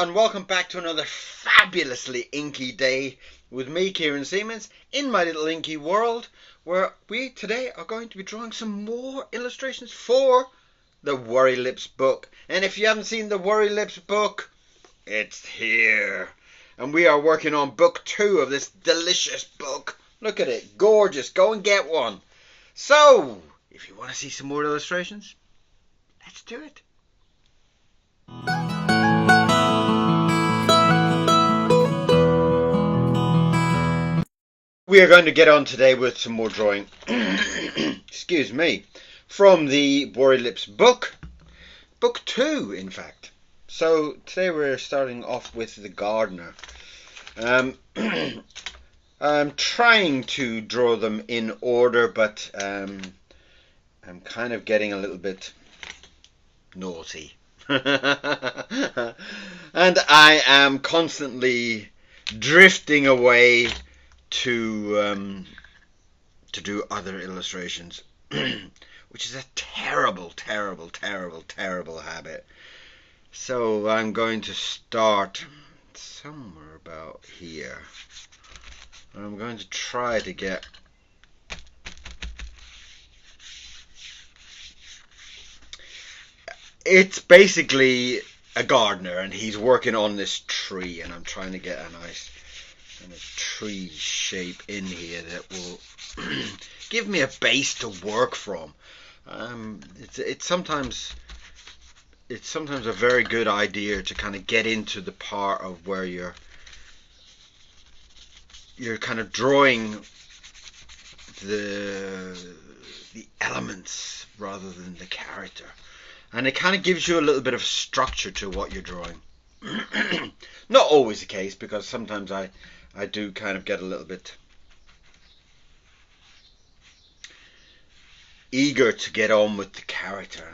and welcome back to another fabulously inky day with me, Kieron Seamons, in my little inky world, where we today are going to be drawing some more illustrations for the Worilips book. And if you haven't seen the Worilips book, it's here. And we are working on book 2 of this delicious book. Look at it, gorgeous. Go and get one. So, if you want to see some more illustrations, let's do it. We are going to get on today with some more drawing, excuse me, from the Worilips book, book 2 in fact. So today we're starting off with the gardener. I'm trying to draw them in order, but I'm kind of getting a little bit naughty. And I am constantly drifting away to do other illustrations, which is a terrible habit. So I'm going to start somewhere about here. I'm going to try to get it's basically a gardener and he's working on this tree, and I'm trying to get a nice kind of tree shape in here that will give me a base to work from. It's sometimes a very good idea to kind of get into the part of where you're kind of drawing the elements rather than the character, and it kind of gives you a little bit of structure to what you're drawing. Not always the case, because sometimes I do kind of get a little bit eager to get on with the character.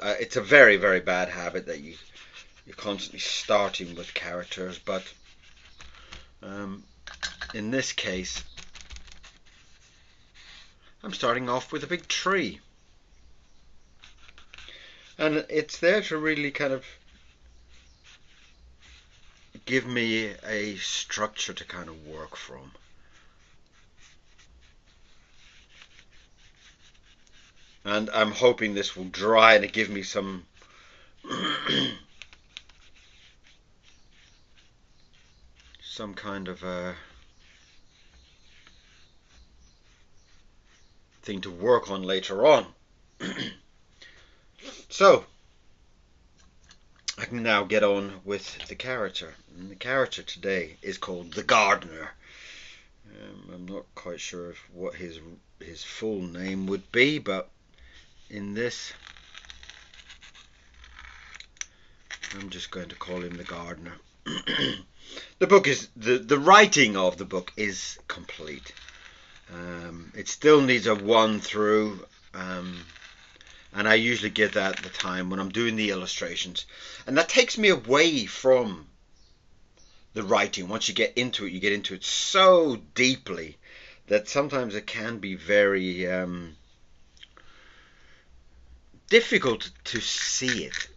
It's a very bad habit that you're constantly starting with characters, but in this case I'm starting off with a big tree, and it's there to really kind of give me a structure to kind of work from. And I'm hoping this will dry and give me some some kind of a thing to work on later on. So I can now get on with the character, and the character today is called the gardener. I'm not quite sure what his full name would be, but in this I'm just going to call him the gardener. The book is the writing of the book is complete. It still needs a one through, and I usually get that at the time when I'm doing the illustrations, and that takes me away from the writing. Once you get into it so deeply that sometimes it can be very difficult to see it.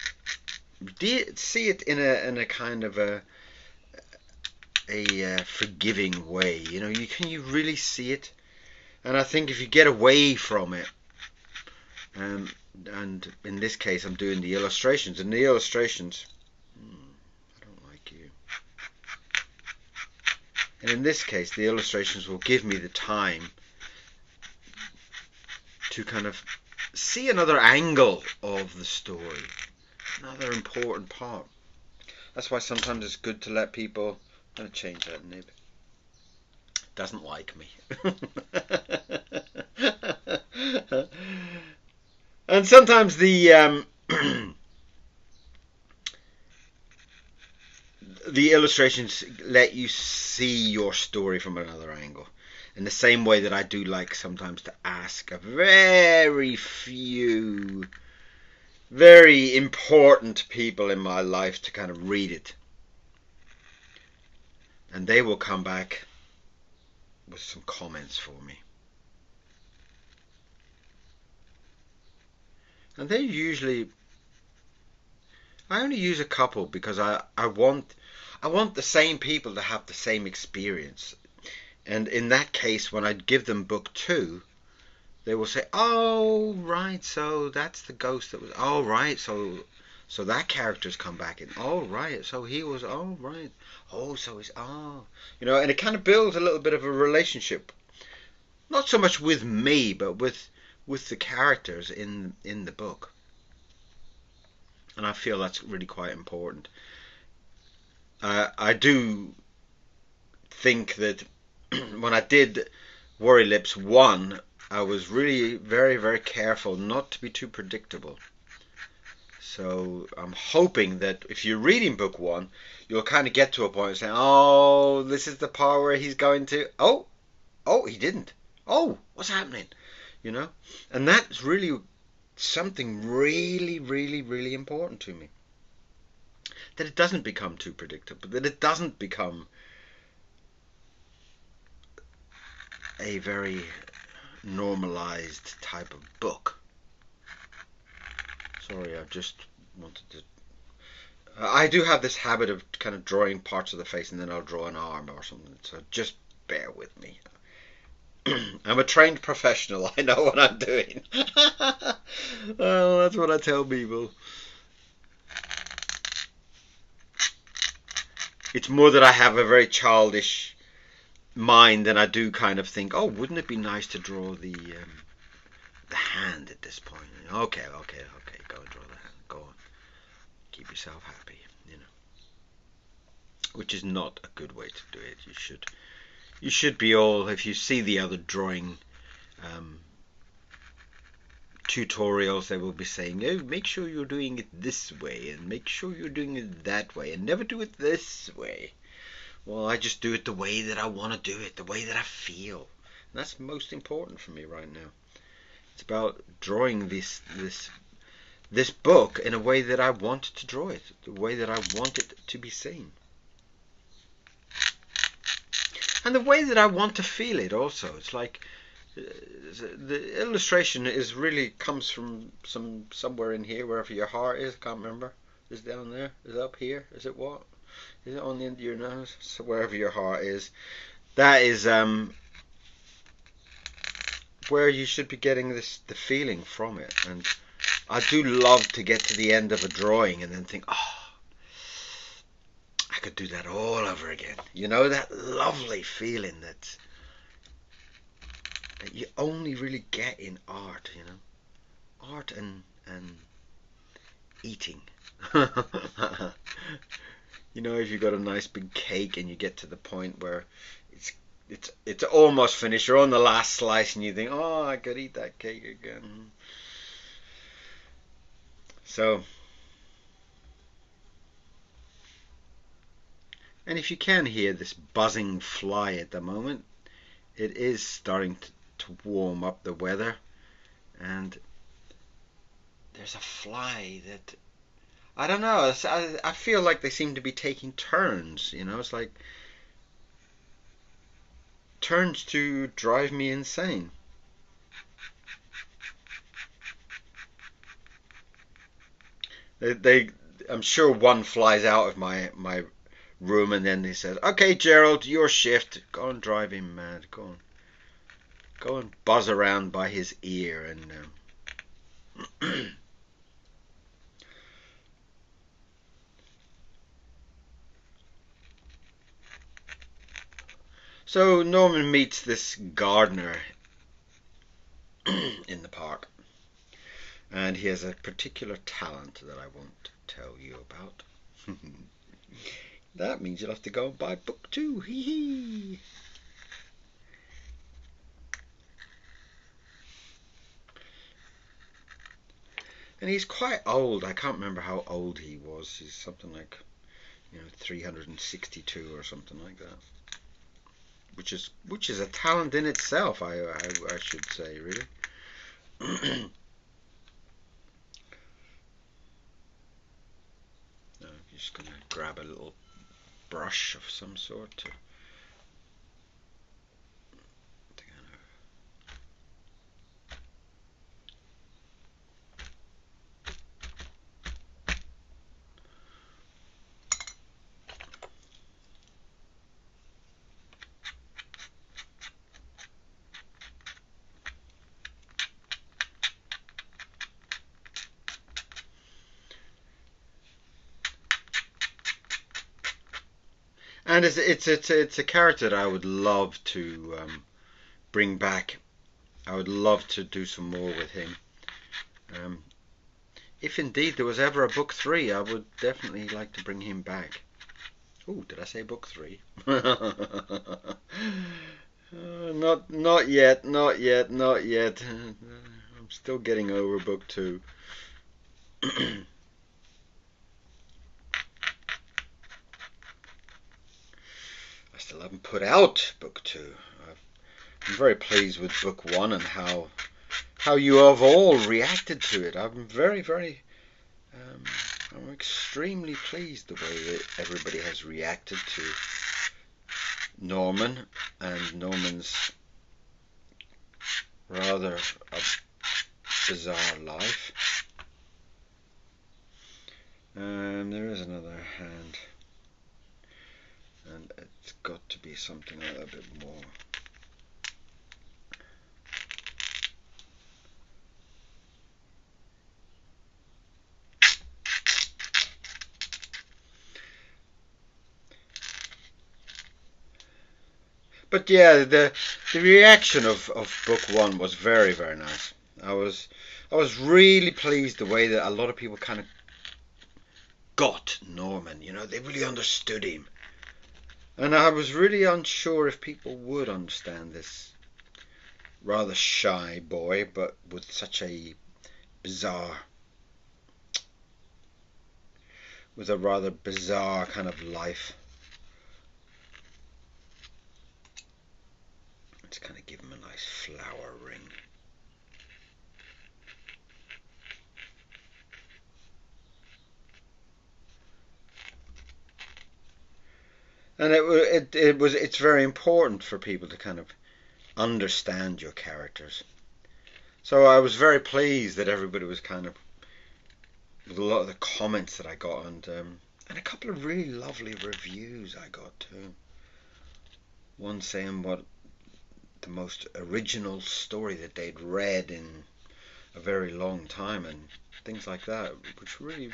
See it in a kind of a forgiving way. You know, you really see it, and I think if you get away from it, and in this case I'm doing the illustrations, and the illustrations, I don't like you. And in this case, the illustrations will give me the time to kind of see another angle of the story, another important part. That's why sometimes it's good to let people. I'm going to change that nib. Doesn't like me. And sometimes the the illustrations let you see your story from another angle, in the same way that I do like sometimes to ask a very few very important people in my life to kind of read it, and they will come back with some comments for me. And they're usually I only use a couple because I want the same people to have the same experience. And in that case, when I give them book two, they will say, "Oh, right, so that's the ghost that was. Oh, right, so that character's come back in. Oh, right, so he was. Oh, right. Oh, so he's. Oh, and it kind of builds a little bit of a relationship, not so much with me, but with the characters in the book. And I feel that's really quite important. I do think that when I did Worilips 1, I was really very, very careful not to be too predictable. So I'm hoping that if you're reading book 1, you'll kind of get to a point saying, "Oh, this is the part where he's going to. Oh, he didn't. Oh, what's happening?" You know, and that's really something really, really, really important to me. That it doesn't become too predictable. That it doesn't become a very normalized type of book. Sorry, I just wanted to. I do have this habit of kind of drawing parts of the face and then I'll draw an arm or something. So just bear with me. I'm a trained professional. I know what I'm doing. Well, that's what I tell people. It's more that I have a very childish mind and I do kind of think, oh, wouldn't it be nice to draw the hand at this point? Okay, go and draw the hand. Go on, keep yourself happy. Which is not a good way to do it. You should be all. If you see the other drawing tutorials, they will be saying, "Oh, make sure you're doing it this way, and make sure you're doing it that way, and never do it this way." Well, I just do it the way that I want to do it, the way that I feel. And that's most important for me right now. It's about drawing this book in a way that I want to draw it, the way that I want it to be seen, and the way that I want to feel it. Also, it's like the illustration is really comes from somewhere in here, wherever your heart is. I can't remember. Is it down there? Is it up here? Is it what? Is it on the end of your nose? So wherever your heart is, that is where you should be getting the feeling from it. And I do love to get to the end of a drawing and then think, oh, I could do that all over again. That lovely feeling that you only really get in art. Art and eating. If you've got a nice big cake and you get to the point where it's almost finished, you're on the last slice and you think, oh, I could eat that cake again. So, and if you can hear this buzzing fly at the moment, it is starting to warm up the weather, and there's a fly that I don't know. I feel like they seem to be taking turns. It's like turns to drive me insane. I'm sure one flies out of my room and then he says, "Okay, Gerald, your shift. Go and drive him mad. Go and buzz around by his ear and." So Norman meets this gardener in the park, and he has a particular talent that I won't tell you about. That means you'll have to go and buy book 2. Hee hee. And he's quite old. I can't remember how old he was. He's something like 362 or something like that. Which is a talent in itself, I should say, really. I'm just going to grab a little brush of some sort to And it's a character that I would love to bring back. I would love to do some more with him. If indeed there was ever a book 3, I would definitely like to bring him back. Oh, did I say book 3? Not yet, not yet, not yet. I'm still getting over book 2. I still haven't put out book 2. I'm very pleased with book 1 and how you have all reacted to it. I'm I'm extremely pleased the way that everybody has reacted to Norman and Norman's rather bizarre life. There is another hand, and it's got to be something a little bit more. But yeah, the reaction of book 1 was very, very nice. I was really pleased the way that a lot of people kind of got Norman. You know, they really understood him. And I was really unsure if people would understand this rather shy boy, but with such a rather bizarre kind of life. Let's kind of give him a nice flower ring. And it's very important for people to kind of understand your characters. So I was very pleased that everybody was kind of, with a lot of the comments that I got, and a couple of really lovely reviews I got too. One saying what the most original story that they'd read in a very long time, and things like that, which really,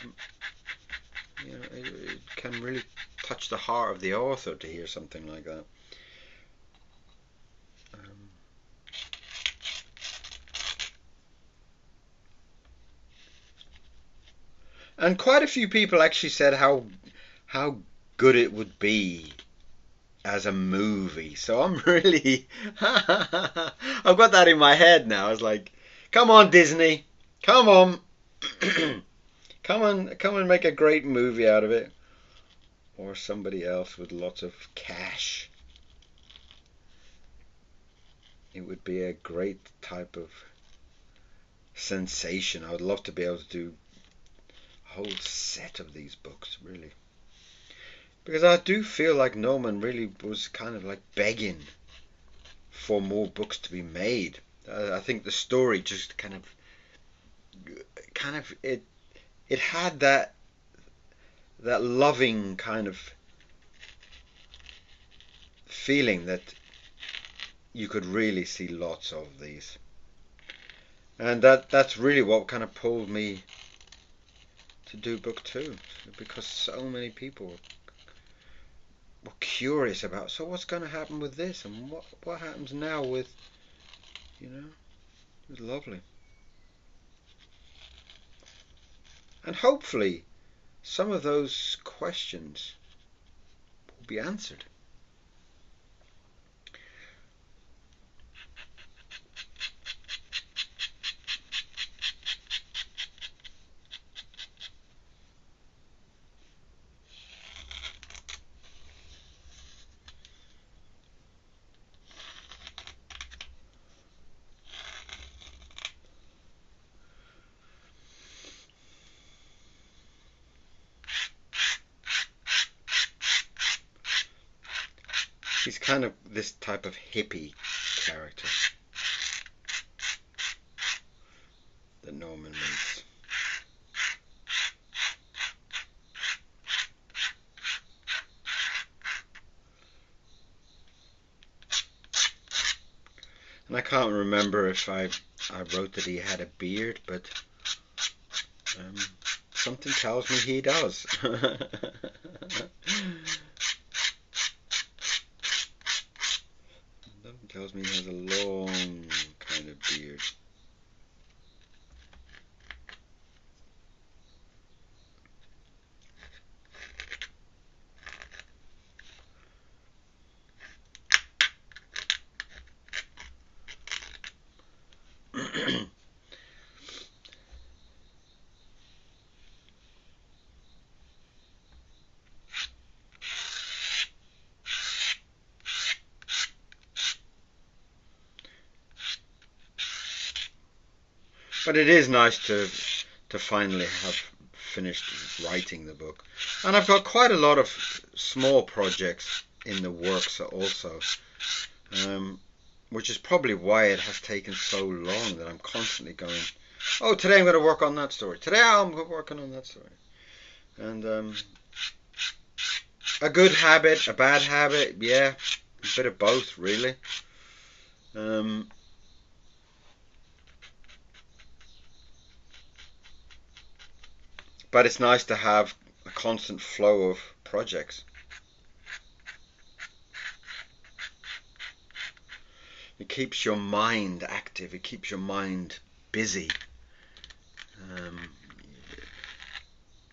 you know, it can really touch the heart of the author to hear something like that. And quite a few people actually said how good it would be as a movie. So I'm really I've got that in my head now. It's like, come on, Disney, come on. come and make a great movie out of it. Or somebody else with lots of cash. It would be a great type of sensation. I would love to be able to do a whole set of these books, really. Because I do feel like Norman really was kind of like begging for more books to be made. I think the story just kind of it had that loving kind of feeling that you could really see lots of these. And that's really what kind of pulled me to do book 2, because so many people were curious about, so what's going to happen with this, and what happens now with, you know, it was lovely. And hopefully some of those questions will be answered. He's kind of this type of hippie character that Norman meets. And I can't remember if I wrote that he had a beard, but something tells me he does. But it is nice to finally have finished writing the book. And I've got quite a lot of small projects in the works also, which is probably why it has taken so long, that I'm constantly going, oh, today I'm going to work on that story. Today I'm working on that story. And a good habit, a bad habit, yeah, a bit of both, really. But it's nice to have a constant flow of projects. It keeps your mind active. It keeps your mind busy.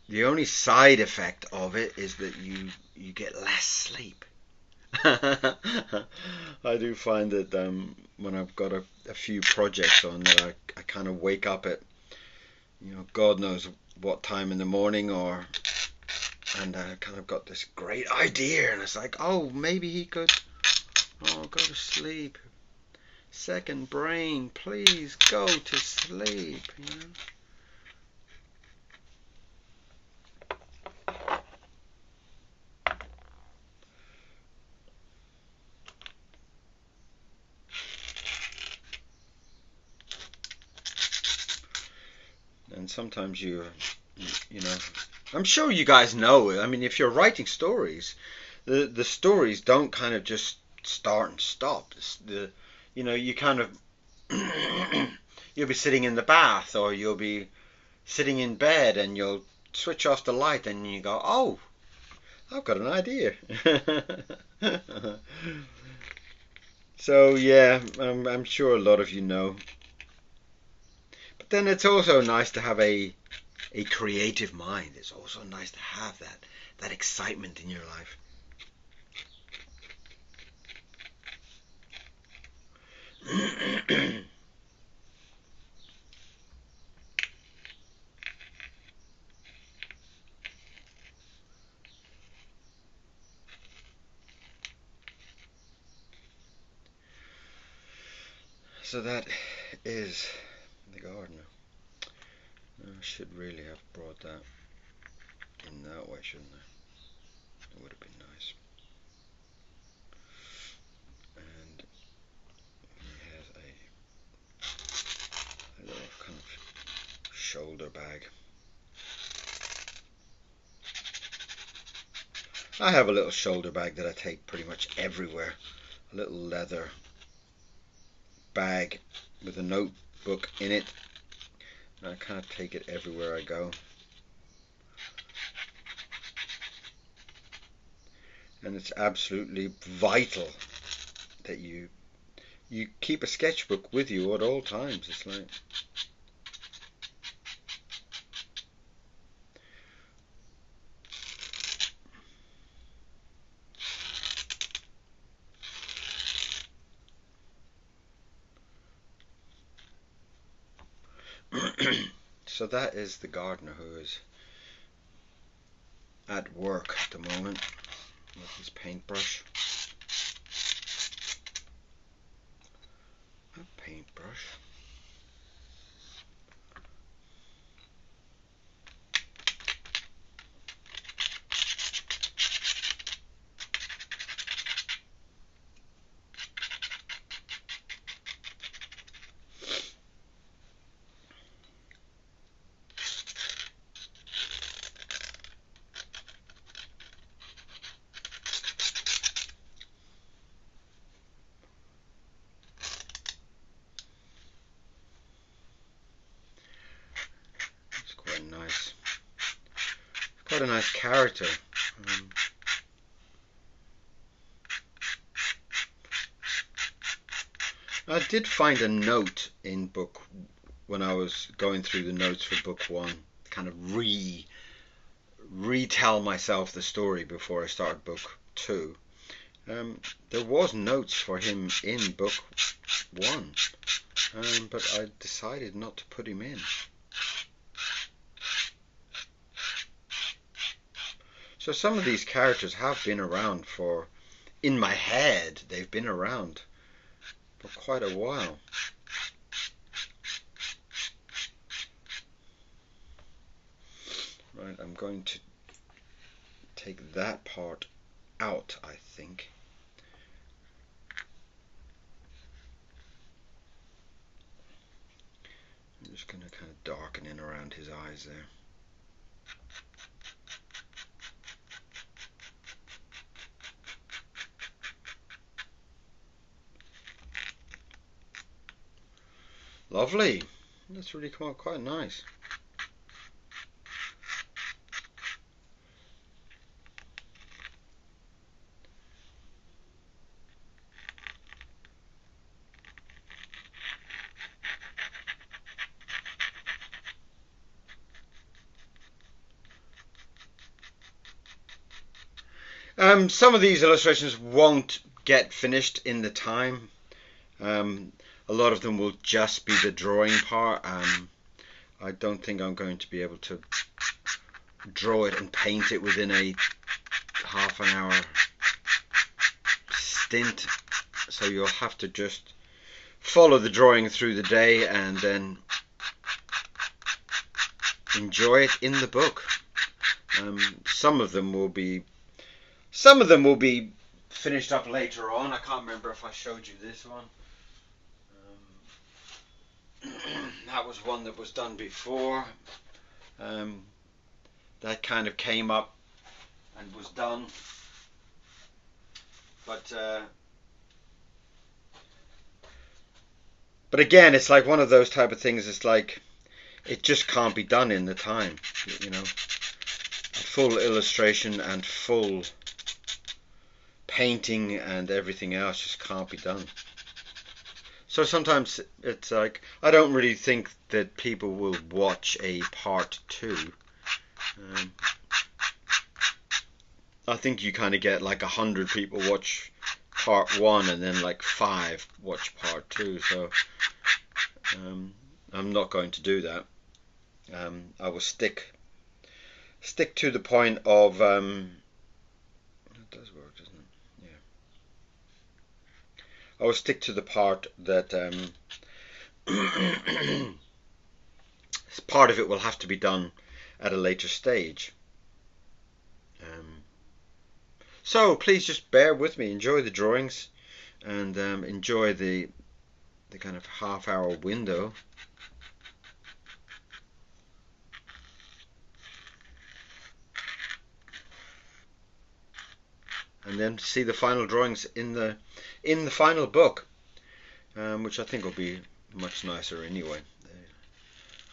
The only side effect of it is that you get less sleep. I do find that when I've got a few projects on, that I kind of wake up at, God knows what time in the morning, and I kind of got this great idea, and it's like, oh, maybe he could, go to sleep. Second brain, please go to sleep, And sometimes I'm sure you guys know, I mean, if you're writing stories, the stories don't kind of just start and stop. You kind of you'll be sitting in the bath, or you'll be sitting in bed, and you'll switch off the light, and you go, oh, I've got an idea. So yeah, I'm sure a lot of you know. But then it's also nice to have a creative mind. It's also nice to have that excitement in your life. So that is the gardener. I should really have brought that in that way, shouldn't I? It would have been nice. And he has a little kind of shoulder bag. I have a little shoulder bag that I take pretty much everywhere. A little leather bag with a notebook in it. And I kind of take it everywhere I go. And it's absolutely vital that you keep a sketchbook with you at all times. It's like, so that is the gardener, who is at work at the moment with his paintbrush. A paintbrush. Nice. Quite a nice character. I did find a note in book, when I was going through the notes for book one, kind of retell myself the story before I started book two. There was notes for him in book one, but I decided not to put him in. So some of these characters have been around in my head, they've been around for quite a while. Right, I'm going to take that part out, I think. I'm just going to kind of darken in around his eyes there. Lovely. That's really come out quite nice. Some of these illustrations won't get finished in the time. A lot of them will just be the drawing part. I don't think I'm going to be able to draw it and paint it within a half an hour stint. So you'll have to just follow the drawing through the day and then enjoy it in the book. Some of them will be finished up later on. I can't remember if I showed you this one. That was one that was done before. That kind of came up and was done. But again, it's like one of those type of things. It's like it just can't be done in the time. You know, full illustration and full painting and everything else just can't be done. So sometimes it's like, I don't really think that people will watch a part 2. I think you kind of get like 100 people watch part 1 and then like 5 watch part 2. So I'm not going to do that. I will stick to the point of it does work, doesn't it? Yeah. I will stick to the part that part of it will have to be done at a later stage. So please just bear with me, enjoy the drawings, and enjoy the kind of half-hour window. And then see the final drawings in the final book, which I think will be much nicer anyway.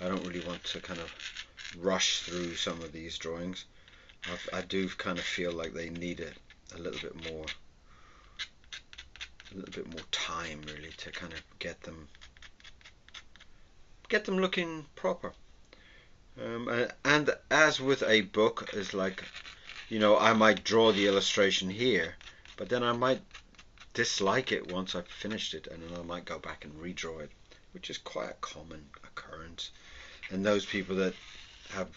I don't really want to kind of rush through some of these drawings. I do kind of feel like they need a little bit more time really to kind of get them looking proper. And as with a book, is like, you know, I might draw the illustration here, but then I might dislike it once I've finished it, and then I might go back and redraw it, which is quite a common occurrence. And those people that have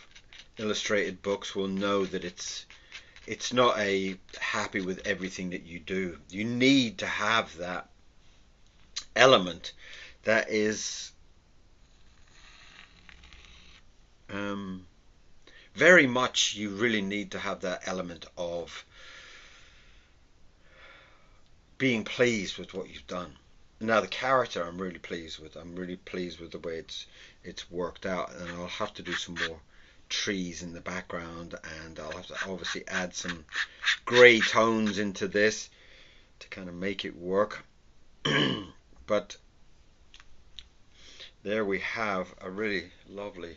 illustrated books will know that it's not a happy with everything that you do. You need to have that element that is very much, you really need to have that element of being pleased with what you've done. Now the character I'm really pleased with. I'm really pleased with the way it's worked out, and I'll have to do some more trees in the background, and I'll have to obviously add some grey tones into this to kind of make it work. But there we have a really lovely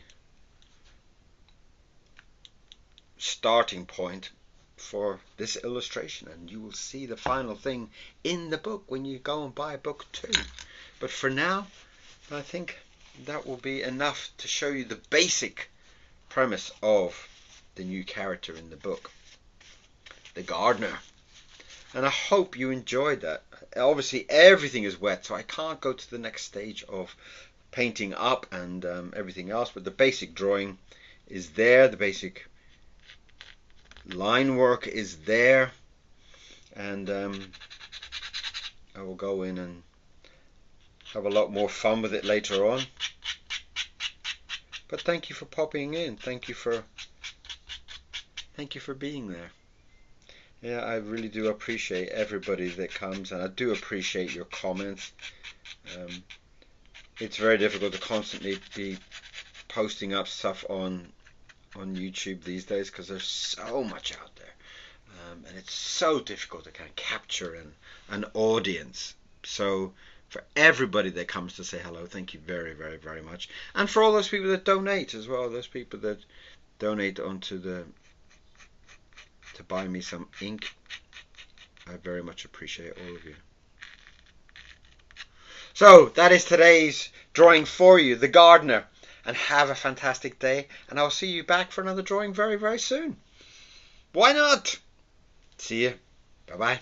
starting point for this illustration, and you will see the final thing in the book when you go and buy book 2. But for now, I think that will be enough to show you the basic premise of the new character in the book, the gardener. And I hope you enjoyed that. Obviously everything is wet, so I can't go to the next stage of painting up and everything else, but the basic drawing is there, the basic line work is there, and I will go in and have a lot more fun with it later on. But thank you for popping in. Thank you for Thank you for being there. Yeah, I really do appreciate everybody that comes, and I do appreciate your comments. It's very difficult to constantly be posting up stuff on YouTube these days because there's so much out there, and it's so difficult to kind of capture an audience. So for everybody that comes to say hello, thank you very, very, very much, and for all those people that donate as well, those people that donate onto to buy me some ink, I very much appreciate all of you. So that is today's drawing for you, The Gardener. And have a fantastic day. And I'll see you back for another drawing very, very soon. Why not? See you. Bye-bye.